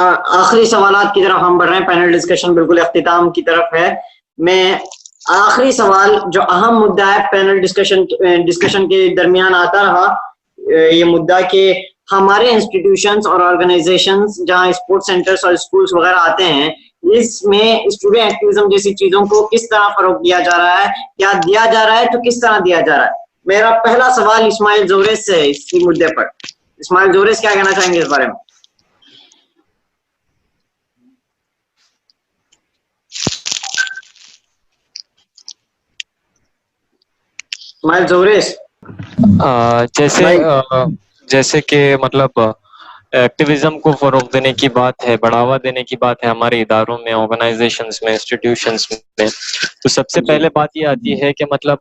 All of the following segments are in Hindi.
आखिरी सवालात की तरफ हम बढ़ रहे हैं। पैनल डिस्कशन बिल्कुल अख्तिताम की तरफ है। मैं आखिरी सवाल जो अहम मुद्दा है पैनल डिस्कशन के दरमियान आता रहा, ये मुद्दा कि हमारे इंस्टीट्यूशंस और ऑर्गेनाइजेशंस जहां स्पोर्ट्स सेंटर्स और स्कूल्स वगैरह आते हैं, इसमें स्टूडेंट एक्टिविज्म जैसी चीजों को किस तरह फरोग दिया जा रहा है, क्या दिया जा रहा है तो किस तरह दिया जा रहा है। मेरा पहला सवाल इस्माइल जोरेस से है इसी मुद्दे पर। इस्माइल जोरेस क्या कहना चाहेंगे इस बारे में? इस्माइल जोरेस। जैसे कि मतलब एक्टिविज्म को फरोग देने की बात है, बढ़ावा देने की बात है हमारे इदारों में, ऑर्गेनाइजेशंस में, इंस्टीट्यूशंस में, तो सबसे पहले बात ये आती है कि मतलब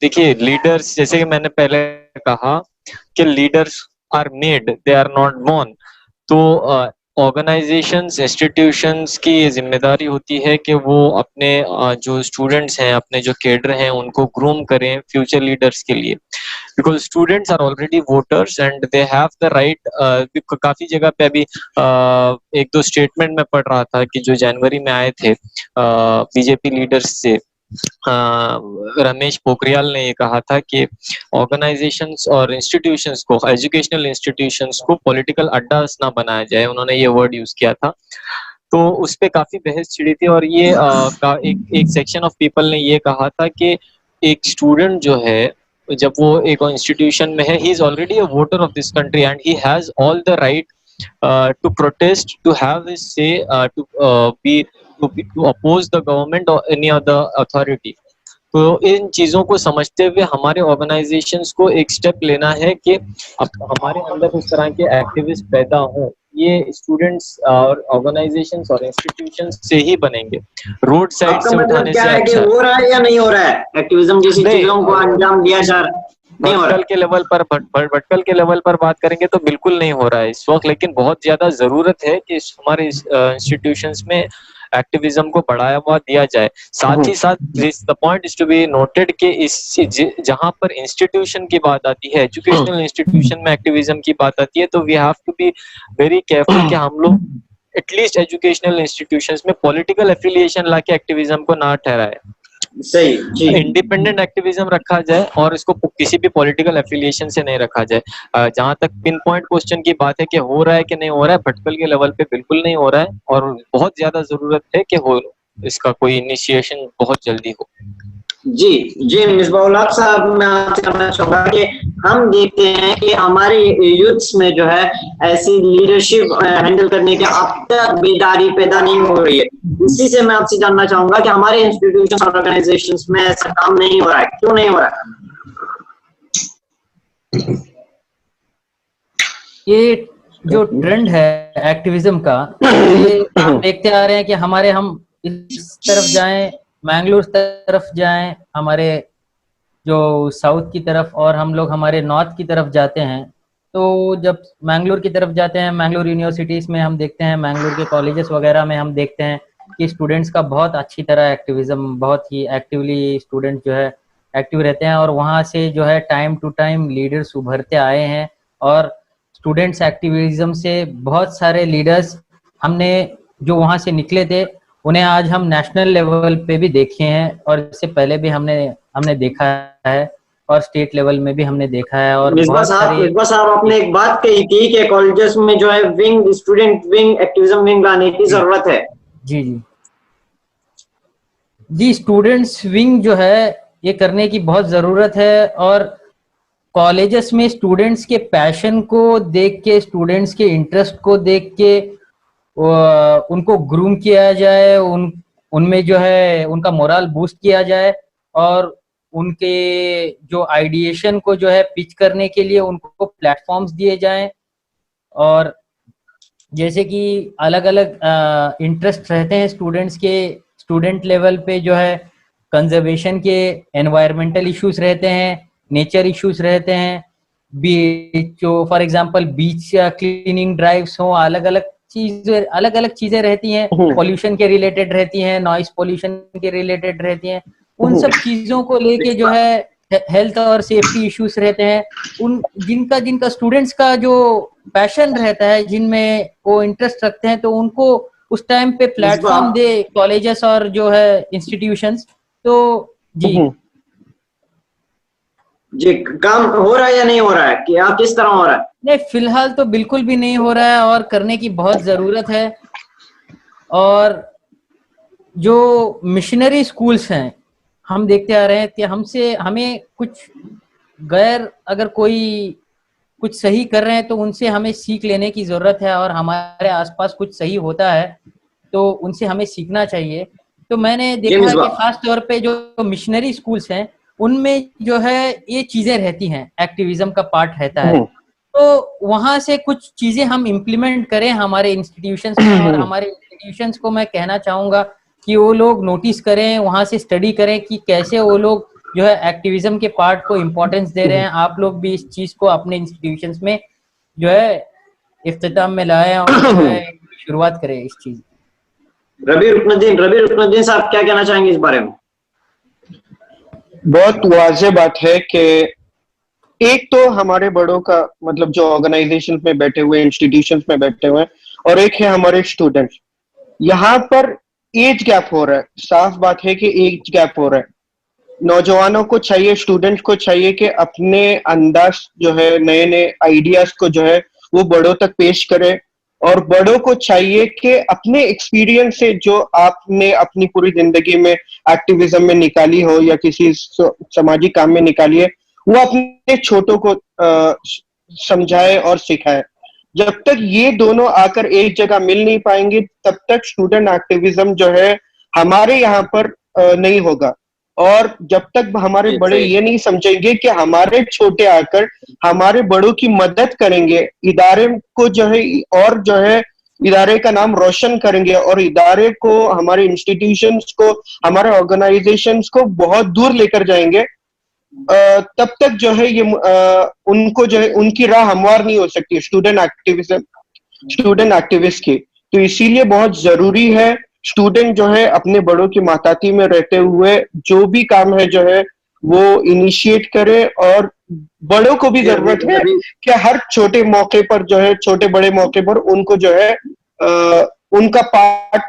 देखिए लीडर्स, जैसे कि मैंने पहले कहा कि leaders are made, they are not born. तो ऑर्गेनाइजेशंस, इंस्टीट्यूशंस की ये जिम्मेदारी होती है कि वो अपने जो स्टूडेंट्स हैं, अपने जो कैडर हैं, उनको ग्रूम करें फ्यूचर लीडर्स के लिए, because students are already voters and they have the right. काफी जगह पे अभी एक दो स्टेटमेंट में पढ़ रहा था कि जो जनवरी में आए थे बीजेपी लीडर्स से, रमेश पोखरियाल ने ये कहा था कि ऑर्गेनाइजेशंस और इंस्टीट्यूशंस को, एजुकेशनल इंस्टीट्यूशंस को पॉलिटिकल अड्डा ना बनाया जाए, उन्होंने ये वर्ड यूज किया था। तो उस पे काफी बहस छिड़ी थी और ये एक सेक्शन ऑफ पीपल ने ये कहा था कि एक स्टूडेंट जो है जब वो एक इंस्टीट्यूशन में है, he is already a voter of this country and he has all the right to protest, to have his say, to oppose the government or any other authority. तो इन चीजों को समझते हुए हमारे ऑर्गेनाइजेशंस को एक स्टेप लेना है कि हमारे अंदर उस तरह के एक्टिविस्ट पैदा हों। ये स्टूडेंट्स और ऑर्गेनाइजेशंस और इंस्टीट्यूशंस से ही बनेंगे। रोड साइड से उठाने से अच्छा हो रहा है या नहीं हो रहा है एक्टिविज्म जैसी चीजों को अंजाम दिया जा रहा है? भटकल के लेवल पर बात करेंगे तो बिल्कुल नहीं हो रहा है इस वक्त, लेकिन बहुत ज्यादा जरूरत है कि हमारे इंस्टीट्यूशंस में एक्टिविज्म को बढ़ावा दिया जाए। साथ ही साथ the point is to be noted कि इस जहां पर इंस्टीट्यूशन की बात आती है, एजुकेशनल इंस्टीट्यूशन में एक्टिविज्म की बात आती है, तो we have to be very careful कि हम लोग एटलीस्ट एजुकेशनल इंस्टीट्यूशंस में पॉलिटिकल एफिलिएशन लाके एक्टिविज्म को ना ठहराए। सही जी, इंडिपेंडेंट एक्टिविज्म रखा जाए और इसको किसी भी पॉलिटिकल एफिलिएशन से नहीं रखा जाए। जहां तक पिन पॉइंट क्वेश्चन की बात है कि हो रहा है कि नहीं हो रहा है, भटकल के लेवल पे बिल्कुल नहीं हो रहा है और बहुत ज्यादा जरूरत है कि हो इसका कोई इनिशिएशन बहुत जल्दी हो। जी जी मिसबाहुल हक साहब, मैं आपसे कहना चाहूंगा कि हम देखते हैं कि हमारे यूथ्स में जो है ऐसी लीडरशिप हैंडल करने की अब तक बेदारी पैदा नहीं हो रही है। इसी से मैं आपसे जानना चाहूंगा कि हमारे इंस्टीट्यूशन और ऑर्गेनाइजेशंस में ऐसा काम नहीं हो रहा है, क्यों नहीं हो रहा है? ये जो ट्रेंड है एक्टिविज्म का, ये हम देखते आ रहे हैं कि हम इस तरफ जाएं, मैंगलोर तरफ जाएं, हमारे जो साउथ की तरफ, और हम लोग हमारे नॉर्थ की तरफ जाते हैं। तो जब मैंगलोर की तरफ जाते हैं, मैंगलोर यूनिवर्सिटीज में हम देखते हैं, मैंगलोर के कॉलेजेस वगैरह में हम देखते हैं कि स्टूडेंट्स का बहुत अच्छी तरह एक्टिविज्म, बहुत ही एक्टिवली स्टूडेंट जो है एक्टिव रहते हैं, और वहाँ से जो है टाइम टू टाइम लीडर्स उभरते आए हैं। और स्टूडेंट्स एक्टिविज्म से बहुत सारे लीडर्स हमने जो वहाँ से निकले थे, उन्हें आज हम नेशनल लेवल पे भी देखे हैं, और इससे पहले भी हमने देखा है, और स्टेट लेवल में भी हमने देखा है। और मिसबा साहब आपने एक बात कही थी कि कॉलेजेस में जो है wing, student wing, activism wing लाने की जरूरत है। जी जी जी, स्टूडेंट्स विंग जो है ये करने की बहुत जरूरत है, और कॉलेजेस में स्टूडेंट्स के पैशन को देख के, स्टूडेंट्स के इंटरेस्ट को देख के उनको ग्रूम किया जाए, उनमें जो है उनका मोरल बूस्ट किया जाए, और उनके जो आइडिएशन को जो है पिच करने के लिए उनको प्लेटफॉर्म्स दिए जाएं। और जैसे कि अलग अलग इंटरेस्ट रहते हैं स्टूडेंट्स के, स्टूडेंट लेवल पे जो है कंजर्वेशन के एनवायरमेंटल इश्यूज रहते हैं, नेचर इश्यूज रहते हैं, बीच जो for example beach cleaning drives हो, अलग अलग चीजें रहती हैं, पॉल्यूशन के रिलेटेड रहती हैं, नॉइस पॉल्यूशन के रिलेटेड रहती हैं। उन सब चीजों को लेके जो है हेल्थ और सेफ्टी इश्यूज रहते हैं, उन जिनका जिनका स्टूडेंट्स का जो पैशन रहता है, जिनमें वो इंटरेस्ट रखते हैं, तो उनको उस टाइम पे प्लेटफॉर्म दे कॉलेजेस और जो है इंस्टीट्यूशंस। तो जी जी, काम हो रहा है या नहीं हो रहा है, क्या किस तरह हो रहा है? नहीं, फिलहाल तो बिल्कुल भी नहीं हो रहा है और करने की बहुत जरूरत है। और जो मिशनरी स्कूल्स हैं, हम देखते आ रहे हैं कि हमें कुछ गैर, अगर कोई कुछ सही कर रहे हैं तो उनसे हमें सीख लेने की जरूरत है, और हमारे आसपास कुछ सही होता है तो उनसे हमें सीखना चाहिए। तो मैंने जी देखा है कि मिसबा, खास तौर पे जो मिशनरी स्कूल्स हैं, उनमें जो है ये चीजें रहती हैं, एक्टिविज्म का पार्ट रहता है। तो वहां से कुछ चीजें हम इम्प्लीमेंट करें हमारे इंस्टीट्यूशंस में, और हमारे इंस्टीट्यूशंस को मैं कहना चाहूंगा कि वो लोग नोटिस करें, वहां से स्टडी करें कि कैसे वो लोग जो है एक्टिविज्म के पार्ट को इम्पोर्टेंस दे रहे हैं। आप लोग भी इस चीज को अपने इंस्टीट्यूशंस में जो है इख्तिताम में लाएं और जो है शुरुआत करें इस चीज। रबी रुकनुद्दीन साहब क्या कहना चाहेंगे इस बारे में? बहुत वाज़ेह बात है कि एक तो हमारे बड़ों का मतलब जो ऑर्गेनाइजेशन में बैठे हुए, इंस्टीट्यूशंस में बैठे हुए हैं, और एक है हमारे स्टूडेंट्स। यहाँ पर एज गैप हो रहा है, साफ बात है कि एज गैप हो रहा है। नौजवानों को चाहिए, स्टूडेंट्स को चाहिए कि अपने अंदाज जो है, नए नए आइडियाज को जो है वो बड़ों तक पेश करें, और बड़ों को चाहिए कि अपने एक्सपीरियंस से जो आपने अपनी पूरी जिंदगी में एक्टिविज्म में निकाली हो या किसी सामाजिक काम में निकाली है, वो अपने छोटों को समझाए और सिखाए। जब तक ये दोनों आकर एक जगह मिल नहीं पाएंगे, तब तक स्टूडेंट एक्टिविज्म जो है हमारे यहाँ पर नहीं होगा। और जब तक हमारे बड़े ये नहीं समझेंगे कि हमारे छोटे आकर हमारे बड़ों की मदद करेंगे, इदारे को जो है, और जो है इदारे का नाम रोशन करेंगे, और इदारे को, हमारे इंस्टीट्यूशंस को, हमारे ऑर्गेनाइजेशंस को बहुत दूर लेकर जाएंगे, तब तक जो है ये उनको जो है उनकी राह हमवार नहीं हो सकती स्टूडेंट एक्टिविस्ट की। तो इसीलिए बहुत जरूरी है स्टूडेंट जो है अपने बड़ों की माताती में रहते हुए जो भी काम है जो है वो इनिशिएट करे, और बड़ों को भी जरूरत है कि हर छोटे मौके पर जो है, छोटे बड़े मौके पर उनको जो है उनका पार्ट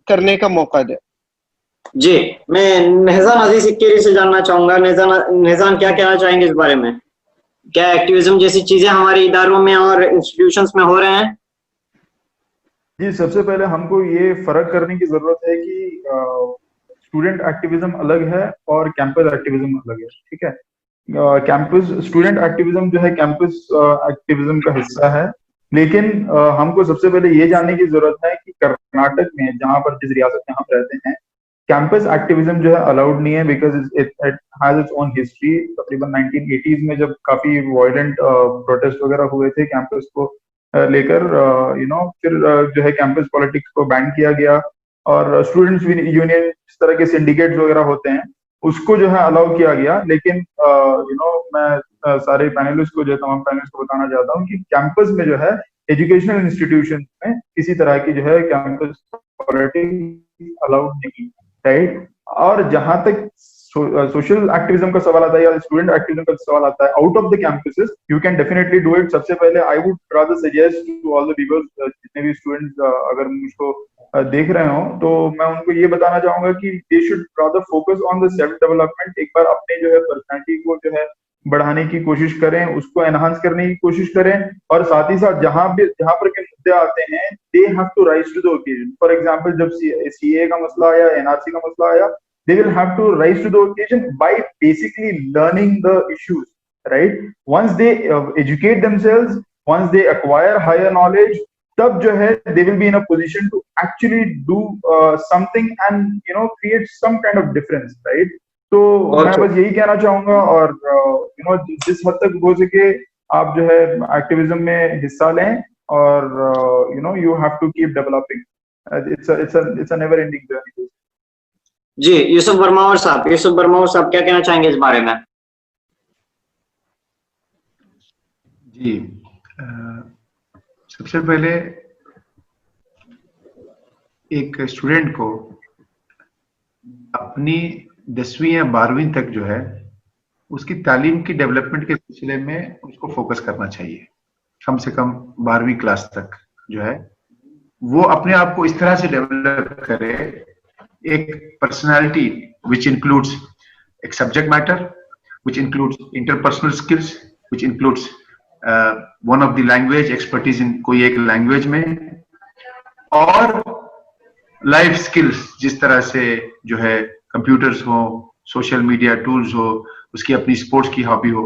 करने का मौका दे। जी, मैं नेहजान अजीज सिक्केरी से जानना चाहूंगा। नेहजान क्या कहना चाहेंगे इस बारे में? क्या एक्टिविज्म जैसी चीजें हमारे इदारों में और इंस्टीट्यूशंस में हो रहे हैं? जी, सबसे पहले हमको ये फर्क करने की जरूरत है कि स्टूडेंट एक्टिविज्म अलग है और कैंपस एक्टिविज्म अलग है। ठीक है, कैंपस स्टूडेंट एक्टिविज्म जो है कैंपस एक्टिविज्म का हिस्सा है, लेकिन हमको सबसे पहले ये जानने की जरूरत है कि कर्नाटक में, जहां पर जिस रियासत में हम रहते हैं, कैंपस एक्टिविज्म जो है अलाउड नहीं है, because it has its own history. तकरीबन 1980s में जब काफी वायलेंट प्रोटेस्ट वगैरह हुए थे कैंपस को लेकर, फिर जो है कैंपस पॉलिटिक्स को बैन किया गया, और स्टूडेंट्स यूनियन, इस तरह के सिंडिकेट्स वगैरह होते हैं, उसको जो है अलाउ किया गया। लेकिन मैं सारे पैनलिस्ट को, जो तमाम पैनलिस्ट को बताना चाहता हूँ कि कैंपस में जो है एजुकेशनल इंस्टीट्यूशन में किसी तरह की जो है कैंपस पॉलिटिक्स अलाउड नहीं, राइट। और जहां तक सोशल एक्टिविज्म का सवाल आता है या स्टूडेंट एक्टिविज्म का सवाल आता है out of the campuses, you can definitely do it. सबसे पहले I would rather suggest to all the people, जितने भी स्टूडेंट्स अगर मुझको देख रहे हो, तो मैं उनको ये बताना चाहूंगा कि they should rather focus on the self development. एक बार अपने जो है पर्सनैलिटी को जो है बढ़ाने की कोशिश करें, उसको एनहांस करने की कोशिश करें, और साथ ही साथ जहां पर के मुद्दे आते हैं, they have to rise to the occasion. For example, जब सीए का मसला आया, एनआरसी का मसला आया, they will have to rise to the occasion by basically learning the issues, right? Once they educate themselves, once they acquire higher knowledge, tab jo hai they will be in a position to actually do something and create some kind of difference, right? तो मैं बस यही कहना चाहूंगा, और जिस हद तक हो सके आप जो है एक्टिविज्म में हिस्सा लें, और you have to keep developing. It's a never ending journey. जी, यूसुफ वर्मावर साहब क्या कहना चाहेंगे इस बारे में? जी, सबसे पहले एक स्टूडेंट को अपनी 10वीं या 12वीं तक जो है उसकी तालीम की डेवलपमेंट के सिलसिले में उसको फोकस करना चाहिए। कम से कम 12वीं क्लास तक जो है वो अपने आप को इस तरह से डेवलप करे, एक पर्सनालिटी विच इंक्लूड्स एक subject matter, which includes interpersonal skills, which includes one of the language, expertise in कोई एक लैंग्वेज में, और लाइफ स्किल्स जिस तरह से जो है कंप्यूटर्स हो, सोशल मीडिया टूल्स हो, उसकी अपनी स्पोर्ट्स की हॉबी हो,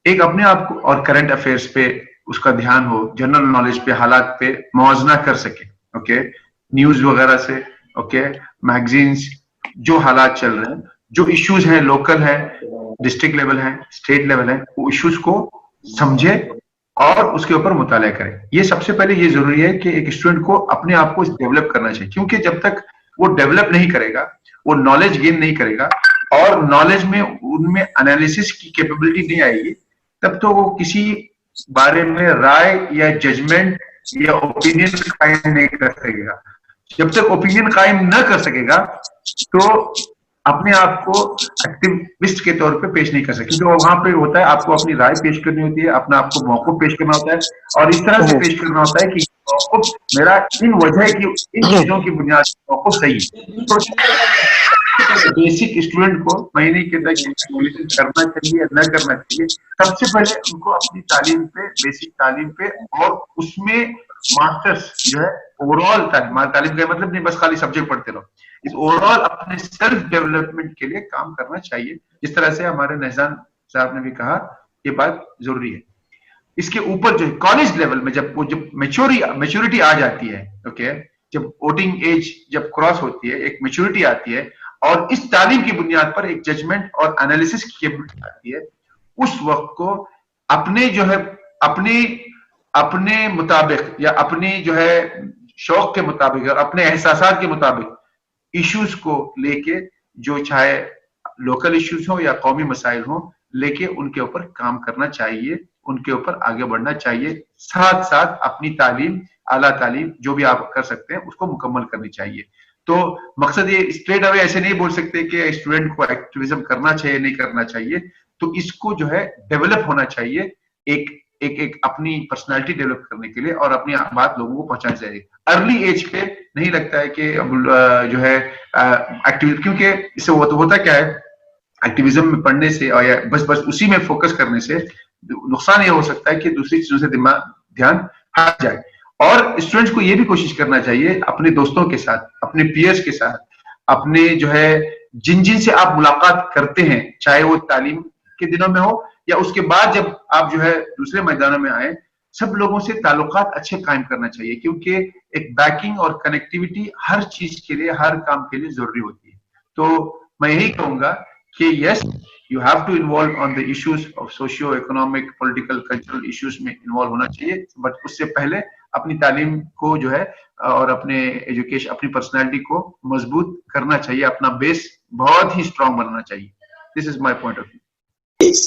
एक अपने आप को और करंट अफेयर्स पे उसका ध्यान हो, जनरल नॉलेज पे, हालात पे मुआवजा कर सके। ओके, न्यूज वगैरह से, ओके, मैगजीन्स, जो हालात चल रहे हैं, जो इश्यूज हैं, लोकल है, डिस्ट्रिक्ट लेवल है, स्टेट लेवल है, वो इश्यूज को समझे और उसके ऊपर मुताला करें। ये सबसे पहले ये जरूरी है कि एक स्टूडेंट को अपने आप को डेवलप करना चाहिए, क्योंकि जब तक वो डेवलप नहीं करेगा, वो नॉलेज गेन नहीं करेगा और नॉलेज में उनमें एनालिसिस की कैपेबिलिटी नहीं आएगी, तब तो वो किसी बारे में राय या जजमेंट या ओपिनियन कायम नहीं कर सकेगा। जब तक ओपिनियन कायम न कर सकेगा तो अपने आप को एक्टिविस्ट के तौर पे पेश नहीं कर सकते, क्योंकि वहां पे होता है आपको अपनी राय पेश करनी होती है, अपना आपको मौक़िफ़ पेश करना होता है और इस तरह से पेश करना होता है कि मौक़िफ़ मेरा इन वजह की, इन चीजों की बुनियाद पर मौक़िफ़ सही है। तो बेसिक स्टूडेंट को महीने के अंदर कैलकुलेशन करना चाहिए, न करना चाहिए। सबसे पहले उनको अपनी तालीम पे, बेसिक तालीम पे और उसमें मास्टर्स जो है ओवरऑल तालीम का मतलब नहीं बस खाली सब्जेक्ट पढ़ते रहो, इस ओवरऑल अपने सेल्फ डेवलपमेंट के लिए काम करना चाहिए। जिस तरह से हमारे नहजान साहब ने भी कहा, ये बात जरूरी है। इसके ऊपर जो कॉलेज लेवल में जब मेच्योरिटी आ जाती है, ओके, जब वोटिंग एज जब क्रॉस होती है, एक मेच्योरिटी आती है और इस तालीम की बुनियाद पर एक जजमेंट और एनालिसिस की कैपेबिलिटी आती है, उस वक्त को अपने जो है अपने मुताबिक या अपनी जो है शौक के मुताबिक और अपने एहसासात के मुताबिक इश्यूज को लेके, जो चाहे लोकल इश्यूज हो या कौमी मसाइल हो, लेके उनके ऊपर काम करना चाहिए, उनके ऊपर आगे बढ़ना चाहिए। साथ साथ अपनी तालीम, आला तालीम जो भी आप कर सकते हैं उसको मुकम्मल करनी चाहिए। तो मकसद ये स्ट्रेट अवे ऐसे नहीं बोल सकते कि स्टूडेंट को एक्टिविज्म करना चाहिए नहीं करना चाहिए, तो इसको जो है डेवलप होना चाहिए, एक अपनी पर्सनालिटी डेवलप करने के लिए और अपनी बात लोगों को पहुंचानी चाहिए। अर्ली एज पे नहीं लगता है कि जो है एक्टिविज्म, क्योंकि इससे होता क्या है, एक्टिविज्म में पढ़ने से और या बस उसी में फोकस करने से नुकसान ये हो सकता है कि दूसरी चीजों से ध्यान हट जाए। और स्टूडेंट्स को ये भी कोशिश करना चाहिए अपने दोस्तों के साथ, अपने पीयर्स के साथ, अपने जो है जिन से आप मुलाकात करते हैं, चाहे वो तालीम के दिनों में हो या उसके बाद जब आप जो है दूसरे मैदानों में आए, सब लोगों से ताल्लुकात अच्छे कायम करना चाहिए, क्योंकि एक बैकिंग और कनेक्टिविटी हर चीज के लिए, हर काम के लिए जरूरी होती है। तो मैं यही कहूंगा कि yes, you have to involve on the issues of socio-economic, political, cultural issues में involve होना चाहिए, बट उससे पहले अपनी तालीम को जो है और अपने एजुकेशन, अपनी पर्सनालिटी को मजबूत करना चाहिए, अपना बेस बहुत ही स्ट्रांग बनाना चाहिए। This is my point of view.